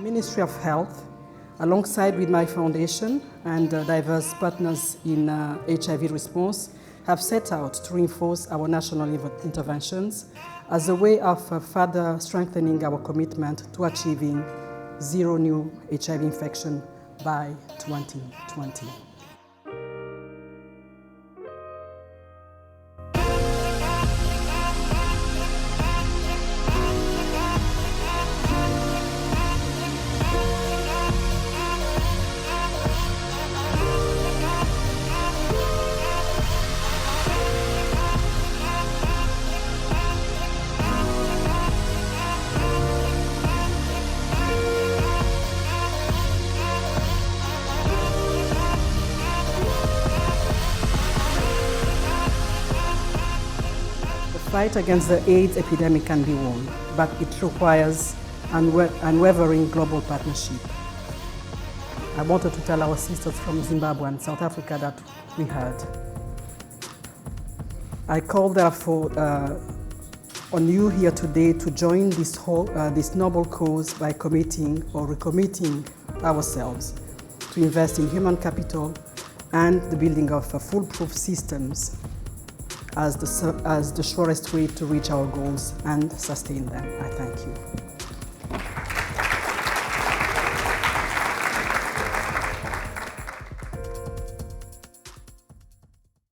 Ministry of Health, alongside with my foundation and diverse partners in HIV response, have set out to reinforce our national interventions as a way of further strengthening our commitment to achieving zero new HIV infection by 2020. The fight against the AIDS epidemic can be won, but it requires unwavering global partnership. I wanted to tell our sisters from Zimbabwe and South Africa that we heard. I call therefore on you here today to join this noble cause by committing or recommitting ourselves to invest in human capital and the building of foolproof systems as the surest way to reach our goals and sustain them. I thank you.